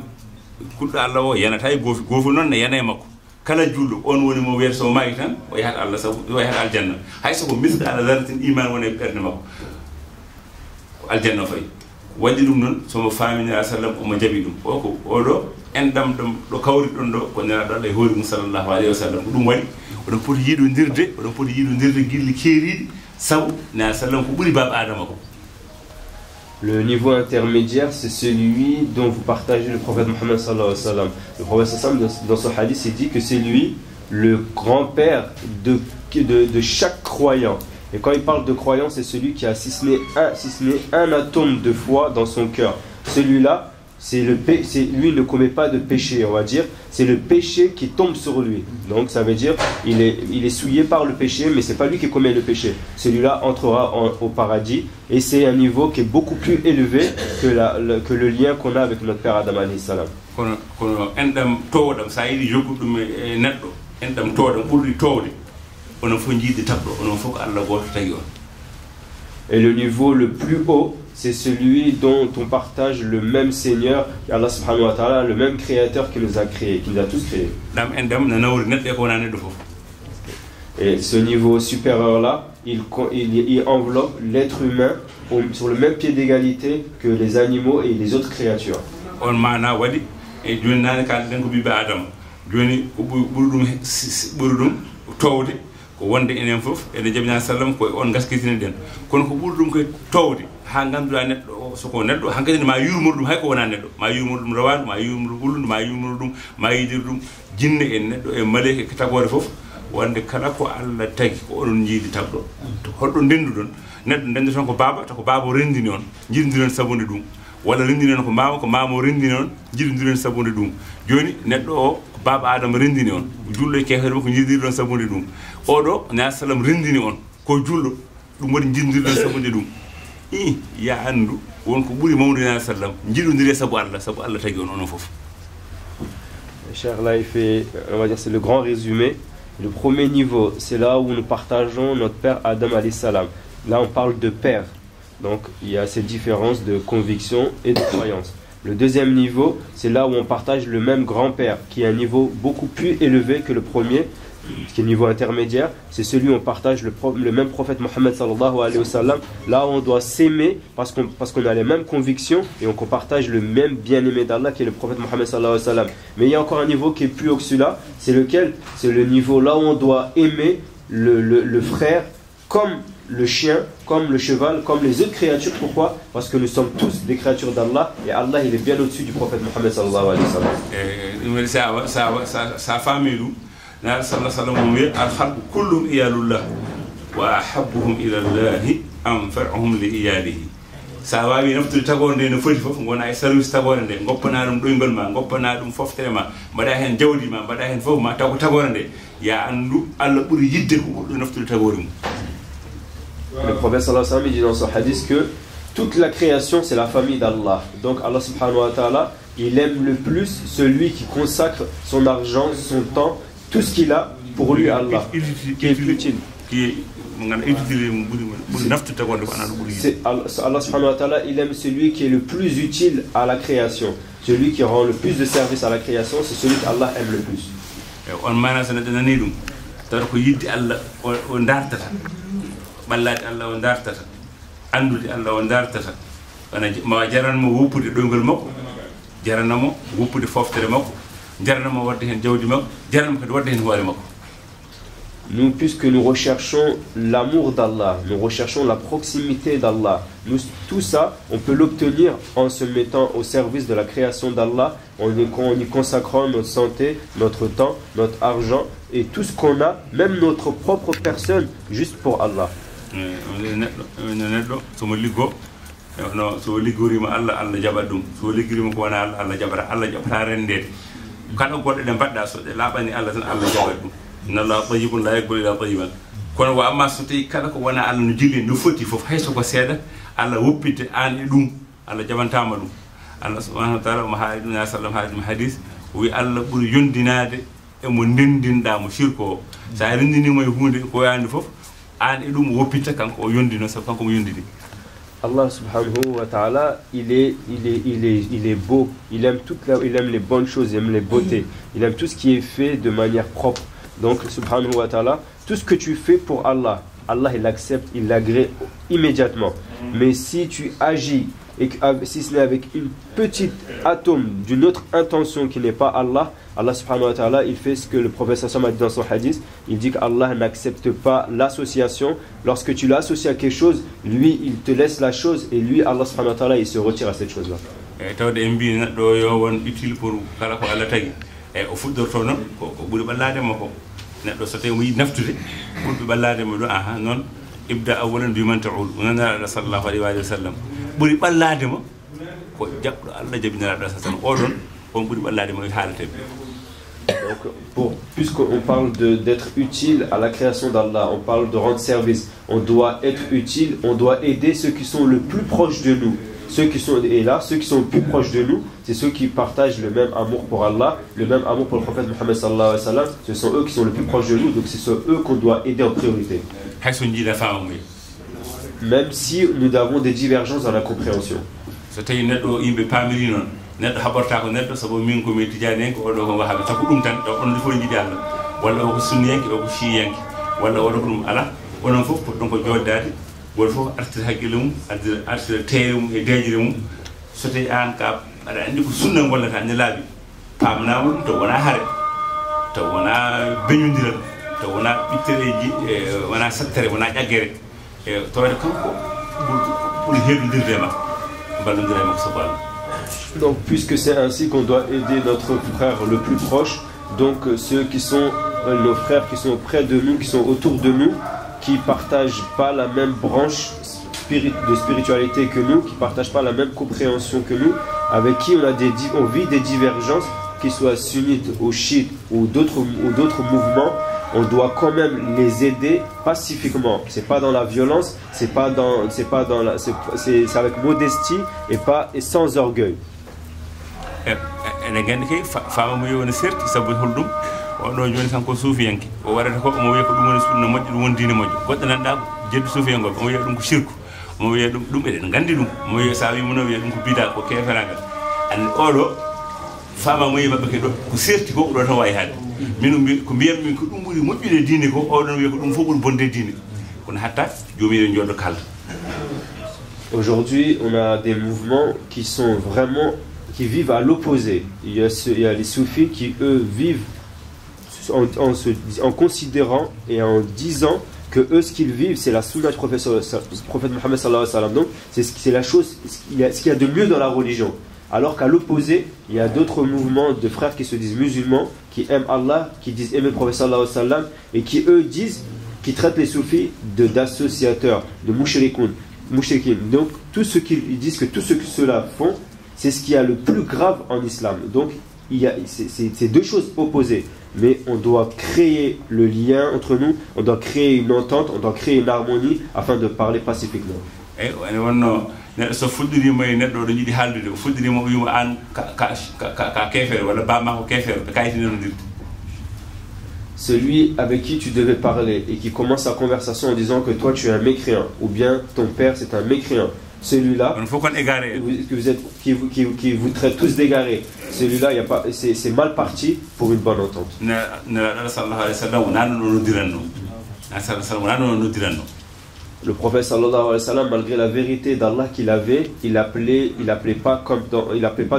kullu Allah o yanata e gofu non ne yana makko kala jullo on woni mo werso mayi tan o yahat Allah sabu o yahat aljanna hayso ko misda ala zaratin iman woni berne makko aljanna fay wadi dum non so mo famini sallam o mo jabi dum o ko odo endam dum do kawri don do ko nena do e hori mu sallallahu alayhi wa sallam dum wadi odon poti yiidodirde gilli keeriidi sabu na sallam ko buri baba adama ko. Le niveau intermédiaire, c'est celui dont vous partagez le prophète Mohammed sallallahu alayhi wa sallam. Le prophète sallallahu alayhi wa sallam, dans ce hadith, il dit que c'est lui le grand-père de chaque croyant. Et quand il parle de croyant, c'est celui qui a si ce n'est un atome de foi dans son cœur. Celui-là, lui ne commet pas de péché, on va dire. C'est le péché qui tombe sur lui. Donc ça veut dire il est souillé par le péché, mais c'est pas lui qui commet le péché. Celui-là entrera au paradis. Et c'est un niveau qui est beaucoup plus élevé que le lien qu'on a avec notre père Adam alayhi salam. Et le niveau le plus haut, c'est celui dont on partage le même Seigneur, Allah subhanahu wa ta'ala, le même Créateur qui nous a créés, qui nous a tous créés. Et ce niveau supérieur-là, il enveloppe l'être humain sur le même pied d'égalité que les animaux et les autres créatures. Ko wonde enen fof ene jabina sallam ko on gaskitine den kono ko ɓurdum ko towde ha ganduɗa neɗɗo soko neɗɗo hankkadi ma yurmor ɗum hay ko wona neɗɗo ma yurmor ɗum rawandu ma yurmor ɓulludu ma yurmor ɗum ma yidir ɗum jinne en neɗɗo e maleyka ke tagore fof wonde kala ko Allah tagi ko onon jiidi tagɗo to holɗo ndenduɗon neɗɗo ndendo tan ko baba to ko baba o rendini on jiididiron sabude ɗum walla rendini on ko mama o rendini on jiididiron sabude ɗum joni neɗɗo o baba Adama rendini on jullo e kefere ko jiididiron sabude ɗum oɗo na sallam rendini on ko jullo ɗum waɗi jiididiron sabude ɗum ya andu wonko ɓuri mawde na sallam jiidodiri sabu Allah tagi on onon fof. Cher là, il fait, on va dire, c'est le grand résumé. Le premier niveau, c'est là où nous partageons notre père Adam alayhi salam. Là, on parle de père. Donc, il y a cette différence de conviction et de croyance. Le deuxième niveau, c'est là où on partage le même grand-père, qui est un niveau beaucoup plus élevé que le premier, qui est le niveau intermédiaire. C'est celui où on partage le même prophète Mohammed sallallahu alayhi wa sallam. Là, on doit s'aimer parce qu'on a les mêmes convictions et qu'on partage le même bien-aimé d'Allah qui est le prophète Mohammed sallallahu alayhi wa sallam. Mais il y a encore un niveau qui est plus haut que celui-là. C'est lequel? C'est le niveau là où on doit aimer le frère comme le chien, comme le cheval, comme les autres créatures. Pourquoi? Parce que nous sommes tous des créatures d'Allah et Allah il est bien au-dessus du prophète Mohammed sallallahu alayhi wa sallam. Sa famille na sallallahu alayhi wa sallam wi al-khalqu kullum iyalullah wa ahabbuhum ila Allah anfa'uhum li iyalihi. Sa wawi naftude tagorde no foti fof gona e service tagorde nde goppana dum doygol ma goppana dum foftere ma mbaɗa hen jawdi ma mbaɗa hen fof ma taw ko tagorde nde ya andu Allah ɓuri yidde ko ɓurɗo naftude tagore mum. Le prophète sallallahu alayhi wa sallam dit dans son hadith que toute la création c'est la famille d'Allah. Donc Allah subhanahu wa ta'ala il aime le plus celui qui consacre son argent, son temps, tout ce qu'il a pour lui Allah, qui est utile. Allah subhanahu wa ta'ala il aime celui qui est le plus utile à la création. Celui qui rend le plus de service à la création, c'est celui qu'Allah aime le plus. On mana sana dana dum tar ko yiddi Allah o dartata ballade Allah o dartata andude Allah o dartata wana ma jaranmo woppude doygol makko jaranamo woppude foftere makko jaranamo wadde hen jawdi makko jaranamo kadi wadde hen hoore makko. Nous, puisque nous recherchons l'amour d'Allah, nous recherchons la proximité d'Allah, tout ça, on peut l'obtenir en se mettant au service de la création d'Allah, en y consacrant notre santé, notre temps, notre argent et tout ce qu'on a, même notre propre personne, juste pour Allah. Allah tayyibun la yaqbalu illa tayyiban kono wa amma so tawi kala ko wona Allah no jilli no foti fof hay soko seeda Allah woppite an e ɗum Allah jaɓantama ɗum Allah subhanahu wa taala mo haali ɗum ya sallam haali ɗum hadis wi Allah ɓuri yondinade emo ndendinɗa mo shirko o sa rendinimo e hunde ko wayande foof an e ɗum woppita kanko o yondino sabu kanko mo yondini. Allah subhanahu wa ta'ala, il est beau, il aime les bonnes choses, il aime les beautés, il aime tout ce qui est fait de manière propre. Donc subhanahu wa ta'ala, tout ce que tu fais pour Allah, Allah il accepte, il l'agrée immédiatement. Mais si tu agis, et si ce n'est avec une petite atome d'une autre intention qui n'est pas Allah, Allah subhanahu wa ta'ala, il fait ce que le prophète sallallahu alayhi wa sallam a dit dans son hadith, il dit qu'Allah n'accepte pas l'association. Lorsque tu l'associes à quelque chose, lui il te laisse la chose et lui Allah subhanahu wa ta'ala il se retire à cette chose là. Tawde en mbi neɗɗo yo won utile pour kala ko Allah tagi e o fuddorto noon ko ɓuri ɓalladema ko neɗɗo so tawi mo yiɗi naftude ɓurɓe ɓalladema ɗo aha noon ibda awalan biman ta'ul nana sallallahu alayhi wa sallam ɓuri ɓalladema ko jaɓɗo Allah jabiniraɗo sa sallam oɗon on ɓuri ɓalladema haalate. Donc, puisqu'on parle d'être utile à la création d'Allah, on parle de rendre service, on doit être utile, on doit aider ceux qui sont le plus proches de nous. Ceux qui sont le plus proches de nous, c'est ceux qui partagent le même amour pour Allah, le même amour pour le prophète Mohammed sallallahu alayhi wa sallam. Ce sont eux qui sont le plus proches de nous, donc ce sont eux qu'on doit aider en priorité. Même si nous avons des divergences dans la compréhension. neɗɗo haɓorta ko neɗɗo sabu min komi tijani ko oɗo ko wahaɓe tako ɗum tan ɗo on fof jiiɗi Allah walla o ko sunniyanke o ko shiyanke walla oɗo ko ɗum ala onon fof poɗɗon ko joddade goto fof artira haqqille mum artira teere mum e deejire mum so tawi an ka aɗa andi ko sunna gollata ne laaɓi pamnama ɗum taw wona haare taw wona beñodiral taw wona ɓittereji wona sattere wona ƴaggere e tawde kanko ɓuri heɗodirde ma ballodira makko sabu Allah. Donc puisque c'est ainsi qu'on doit aider notre frère le plus proche, donc ceux qui sont nos frères qui sont près de nous, qui sont autour de nous, qui partagent pas la même branche de spiritualité que nous, qui partagent pas la même compréhension que nous, avec qui on vit des divergences, qu'ils soient sunnites ou chiites ou d'autres mouvements, on doit quand même les aider pacifiquement. C'est pas dans la violence, c'est avec modestie et sans orgueil. ene gandi kay fama mo yewna serti sabu holɗum oɗo joni kanko suufiyanke o warata ko omo wiya ko ɗum woni sunna moƴƴo ɗum woni diine moƴƴo goɗɗo nanɗa ko jeddu suufiyangol omo wiya ɗum ko shirku omo wiya ɗum eɗen gandi ɗum omo wiya sa wimo no wiya ɗum ko bida ko keferagal andi oɗo fama mo yi mabɓe ke ɗo ko serti ko ɗo tan wawi hadde min ko mbiyam min ko ɗum ɓuri moƴƴude diine ko oɗon wiya ko ɗum fof ɓuri bonde diine kono hatta joomiɗen jooɗo kalda. Aujourd'hui on a des mouvements qui vivent à l'opposé. Il y a les soufis qui eux vivent en considérant et en disant que eux ce qu'ils vivent c'est la sunna du prophète Mohammed sallallahu alayhi wa sallam. Donc c'est la chose, ce qu'il y a de mieux dans la religion. Alors qu'à l'opposé, il y a d'autres mouvements de frères qui se disent musulmans, qui aiment Allah, qui disent aimer le prophète sallallahu alayhi wa sallam, et qui eux qui traitent les soufis d'associateurs, de mouchrikin. Donc tout ce qu'ils disent que tout ce que ceux-là font, c'est ce qui est le plus grave en islam. Donc c'est deux choses opposées. Mais on doit créer le lien entre nous, on doit créer une entente, on doit créer une harmonie afin de parler pacifiquement. So fuɗɗirima e neɗɗo ɗo jiiɗi haaldude o fuɗɗirima o wima an ka kefere walla bamma ko kefere ɓe kayitinodirde. Celui avec qui tu devais parler et qui commence la conversation en disant que toi tu es un mécréant ou bien ton père c'est un mécréant, celui-là qui vous traite tous d'égarés, celui-là c'est mal parti pour une bonne entente. Le prophète sallallahu alayhi wa sallam, malgré la vérité d'Allah qu'il avait, il appelait pas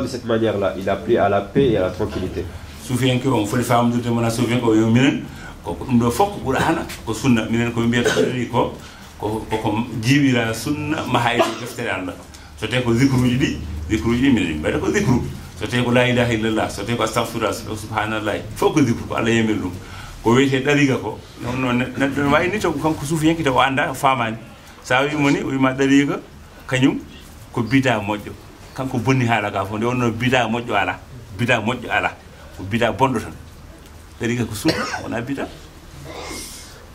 de cette manière-là. Il appelait à la paix et à la tranquillité. Soufiyanke on foti famdude mona soufiyanke o yo minen ko ɗum ɗo fof ɓuura hana ko sunna minen koɓe mbiyata ɗi ko jiiɓira sunna mahayde deftere Allah so tawi ko zicruji ɗi minen mbayta ko zicru so tawi ko la ilaha illallah so tawi ko astahfirullah so subhanallah fof ko zicru ko Allah yemiri ɗum ko wiyete ɗariga ko non neɗɗo wawi ni to kanko suufiyanke taw o anda o famani sa wimo ni o wima ɗariga kañum ko bida moƴƴo kanko bonni haala ka fof nde wonno bida moƴƴo ala ko bida bonɗo tan ɗariga ko sunna wona bida.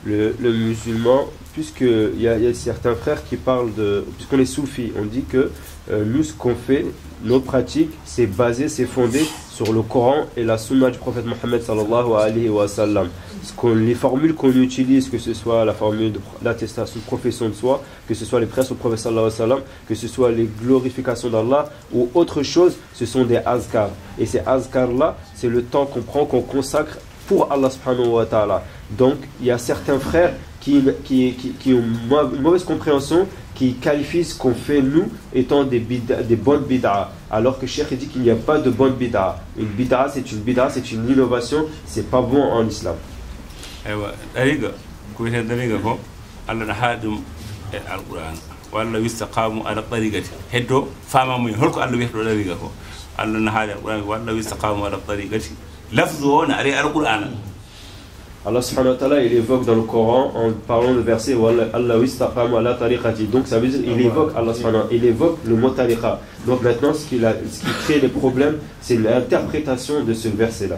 le musulman, puisqu'il y a certains frères qui parlent de... Puisqu'on est soufis, on dit que nous, ce qu'on fait, nos pratiques, c'est basé, c'est fondé sur le Coran et la sunna du prophète Mohammed sallallahu alayhi wa sallam. Les formules qu'on utilise, que ce soit la formule de l'attestation de profession de soi, que ce soit les prières au prophète sallallahu alayhi wa sallam, que ce soit les glorifications d'Allah ou autre chose, ce sont des azkars. Et ces azkars-là, c'est le temps qu'on prend, qu'on consacre pour Allah subhanahu wa ta'ala. Donc, il y a certains frères qui ont une mauvaise compréhension, qui qualifient ce qu'on fait nous étant des bonnes bid'a, alors que Cheikh dit qu'il n'y a pas de bonne bid'a. Une bid'a, c'est une innovation, c'est pas bon en islam. dariga ko wiyete dariga ko Allah na haadum e alquran walla wistaqamu ala tariqati heddo fama muy holko Allah wiyata dariga ko Allah na haadi alquran walla wistaqamu ala tariqati lafzu on ari alquran. Allah subhanahu wa ta'ala il évoque dans le Coran en parlant de verset Allah wistaqamu ala tariqati. Donc ça veut dire il évoque Allah subhanahu, il évoque le mot tariqa. Donc maintenant ce qui crée les problèmes, c'est l'interprétation de ce verset là.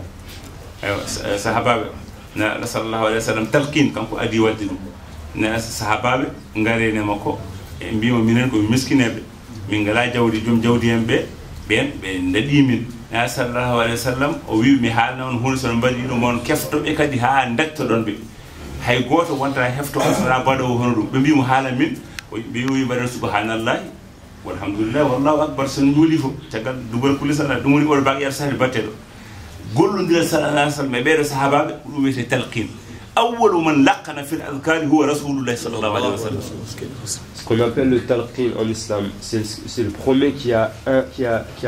Sahaba na sallallahu alayhi wa sallam talqin kanko adi wadde ɗum na sahabaɓe garene makko e mbima minen ko miskineɓe min ngala jawdi joom jawdi en ɓe daɗi min na sallallahu alayhi wa sallam o wi mi haalna on hunde sono mbaɗi ɗum on keftoɓe kadi ha dektoɗon ɓe hay goto wonta hefto on sona mbaɗowo hono ɗum ɓe mbimo haala min ɓe wi mbaɗen subhanallahi walhamdulillah wallahu akbar son juuli fof caggal dugal kulisala ɗum woni oɗo bagyata sahde batteɗo gollondira sallallahu alayhi wa sallam e ɓeɗo sahabaɓe ɗum wiyete talqin. awwalu man laqana fil adhkari huwa rasulullah sallallahu alayhi wa sallam. Ce qu'on appelle le talqin en islam, c'est le premier qui a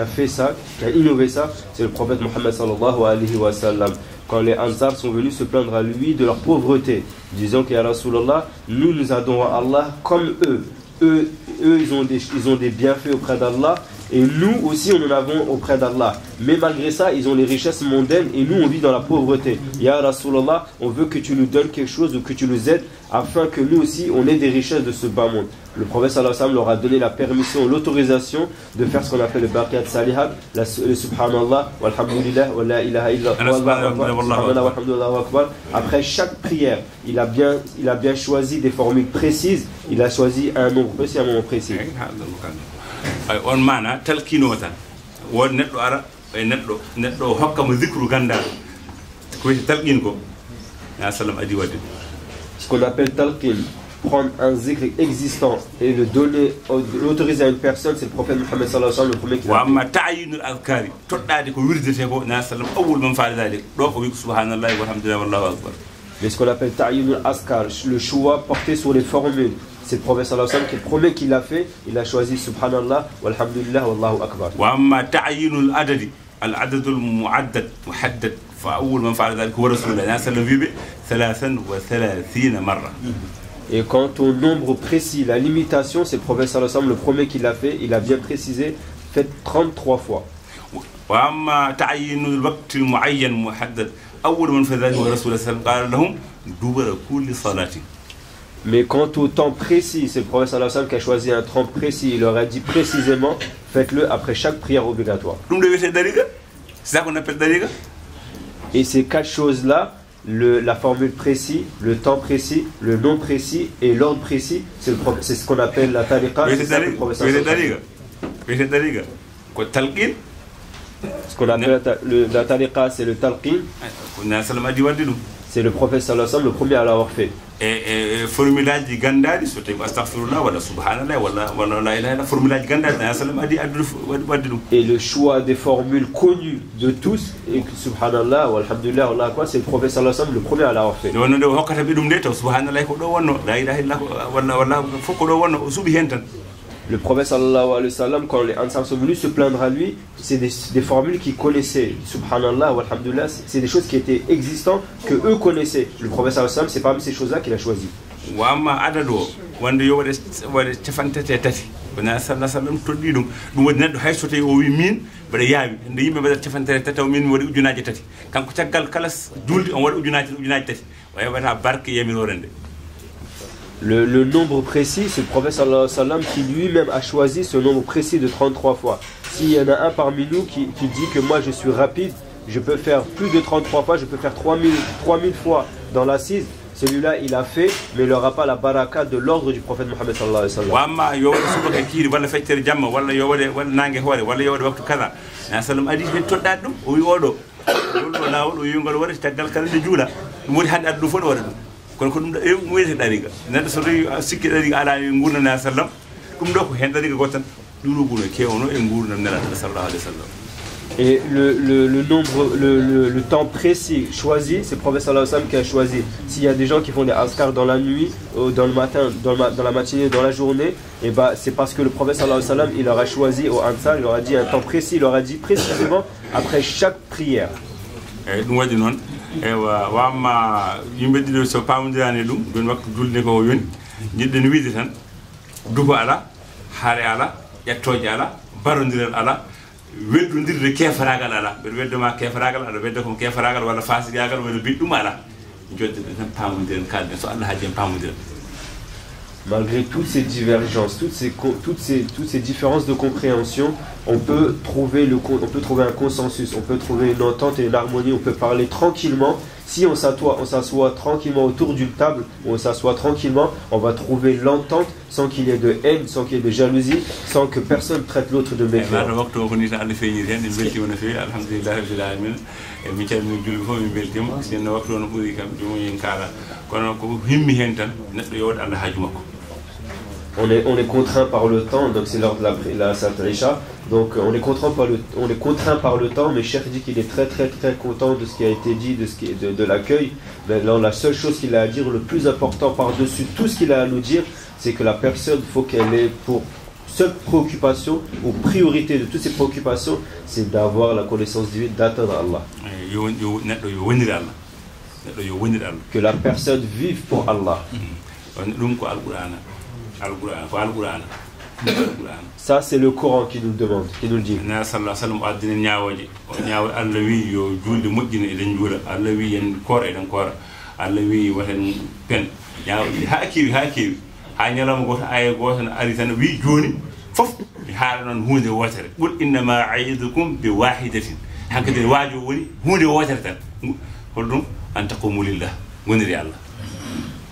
fait ça, qui a innové ça, c'est le prophète Mohammed sallallahu alayhi wa sallam. Quand les Ansar sont venus se plaindre à lui de leur pauvreté, disant qu'à Rasulallah, nous adorons Allah comme eux. Eux ils ont des bienfaits auprès d'Allah. Et nous aussi, on en avons auprès d'Allah. Mais malgré ça, ils ont les richesses mondaines et nous, on vit dans la pauvreté. Ya Rasulallah, on veut que tu nous donnes quelque chose ou que tu nous aides afin que nous aussi, on ait des richesses de ce bas monde. Le prophète sallallahu alayhi wa sallam leur a donné la permission, l'autorisation de faire ce qu'on appelle le baqiyat salihat, le subhanallah, walhamdulillah, wa la ilaha illallah, akbar. Après chaque prière, il a bien choisi des formules précises, il a choisi un nombre précis, un moment précis. On mana talkino tan won neddo ara e neddo hokkamo zikru gandal ko wi talqin ko ya sallam adi wadde. Ce qu'on appelle talqin, prendre un zikr existant et le donner, l'autoriser à une personne, c'est le prophète Mohammed sallallahu alayhi wa sallam le premier qui l'a fait. Wa amma ta'yinul azkari toddade ko wirdete ko na sallam awwal man faala dalik do ko wi subhanallahi walhamdulillah wallahu akbar. Mais ce qu'on appelle ta'yinul azkar, le choix porté sur les formules, c'est le prophète sallallahu alayhi wa sallam qui est le premier qui l'a fait. Il a choisi subhanallah walhamdulillah wallahu akbar. Wa amma ta'yinul adadi al adadul mu'addad muhaddad fa awwal man fa'ala dhalika huwa rasulullah sallallahu alayhi wa sallam 33 marra. Et quant au nombre précis, la limitation, c'est le prophète sallallahu alayhi wa sallam le premier qui l'a fait. Il a bien précisé, fait 33 fois. Wa amma ta'yinul waqtil mu'ayyan muhaddad awwal man fa'ala dhalika huwa rasulullah sallallahu alayhi wa sallam qala lahum dubara kulli salati. Mais quant au temps précis, c'est le prophète sallallahu alayhi wa sallam qui a choisi un temps précis. Il leur a dit précisément, faites-le après chaque prière obligatoire. C'est ça qu'on appelle dariga. Et ces quatre choses-là, la formule précise, le temps précis, le nom précis et l'ordre précis, c'est ce qu'on appelle la tariqa. C'est ça que le prophète sallallahu alayhi wa sallam. Ce qu'on appelle la tariqa, c'est le talqin. C'est le prophète sallallahu alayhi wa sallam le premier à l'avoir fait. Et formulage di gandadi so tawi astaghfirullah wala subhanallah wala la ilaha illallah formulage gandadi na sallam adi waddi dum. Et le choix des formules connues de tous et que subhanallah walhamdulillah wallahu akbar, c'est le prophète sallallahu alayhi wa sallam le premier à l'avoir fait. Wonno de hokkata bi dum de to subhanallah ko do wonno la ilaha illallah wala foko do wonno subi hen tan. Le prophète sallallahu alayhi wa sallam, quand les Ansar sont venus se plaindre à lui, c'est des formules qu'ils connaissaient. Subhanallah, walhamdulillah, c'est des choses qui étaient existantes, que eux connaissaient. Le prophète sallallahu alayhi wa sallam, c'est parmi ces choses-là qu'il a choisi. Wama adado wande yo wade cefantete tati bana sallallahu alayhi wa sallam toddi dum wadi neddo hay so tawi o wi min bada yaawi nde yimbe bada cefantete tati o min wadi ujunaje tati kanko caggal kala juldi on wadi ujunaje tati o heɓata barke yamirorende. Le nombre précis, c'est le prophète sallallahu alayhi wa sallam qui lui-même a choisi ce nombre précis de 33 fois. S'il y en a un parmi nous qui dit que moi je suis rapide, je peux faire plus de 33 fois, je peux faire 3000 fois dans l'assise, celui-là il a fait, mais il n'aura pas la baraka de l'ordre du prophète Mohammed sallallahu alayhi wa sallam. Wamma yo wada subaka kiiri walla feccere jamma walla yo wada nangue hoore walla yo wada waktu kaza na sallam adi hen toddaade ɗum o wi oɗo wolɗo lawol o yingol waɗa caggal kala nde juula ɗum woni hande addu fof ɗo waɗa ɗum kono ko ɗum ɗum wiyete ɗariga neɗɗo so tawi sikki ɗariga ala e gurdam sallam ɗum ɗo ko hen ɗariga goto tan ɗuɗoguno kewno e gurdam nelaɗo sallallahu alayhi wa sallam. Et le temps précis choisi, c'est le prophète sallallahu alayhi wa sallam qui a choisi. S'il y a des gens qui font des askar dans la nuit, dans le matin, dans la matinée, dans la journée, et c'est parce que le prophète sallallahu alayhi wa sallam, il leur a choisi au Ansar, il leur a dit un temps précis, il leur a dit précisément après chaque prière. ɗum waɗi noon ewa wamma yimɓe ɗiɗo so pamodirani ɗum ɗon waktu julde ko yoni jiɗɗen wiide tan dugo ala haare ala ƴettoje ala barodiral ala weddodirde kefaragal ala mbeɗa weddoma kefaragal aɗa wedda kom kefaragal walla fasigagal walla biɗɗum ala joddeɗen tan pamodiren kalden so Allah haaji en pamodiren. Malgré toutes ces divergences, toutes ces différences de compréhension, on peut trouver un consensus, on peut trouver une entente et une harmonie, on peut parler tranquillement. Si on s'assoit tranquillement autour d'une table, on s'assoit tranquillement, on va trouver l'entente sans qu'il y ait de haine, sans qu'il y ait de jalousie, sans que personne traite l'autre de mécréant. On est contraint par le temps, donc c'est lors de la Salat Isha. Donc on est contraint par le temps, mais Cheikh dit qu'il est très très très content de ce qui a été dit, de l'accueil. Maintenant, la seule chose qu'il a à dire, le plus important par-dessus tout ce qu'il a à nous dire, c'est que la personne, il faut qu'elle ait pour seule préoccupation ou priorité de toutes ses préoccupations, c'est d'avoir la connaissance divine, d'atteindre Allah. Que la personne vive pour Allah. Ça c'est le Coran qui nous le demande, qui nous le dit.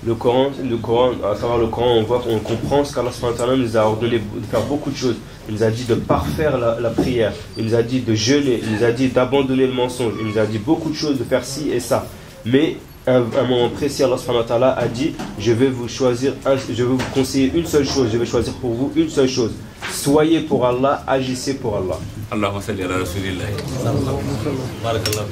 Le Coran, à travers le Coran, on comprend ce qu'Allah nous a ordonné de faire beaucoup de choses. Il nous a dit de parfaire la prière, il nous a dit de jeûner, il nous a dit d'abandonner le mensonge, il nous a dit beaucoup de choses, de faire ci et ça. Mais à un moment précis, Allah a dit, je vais vous conseiller une seule chose, je vais choisir pour vous une seule chose. Soyez pour Allah, agissez pour Allah. Allahumma salli ala rasulillah. Barakallah.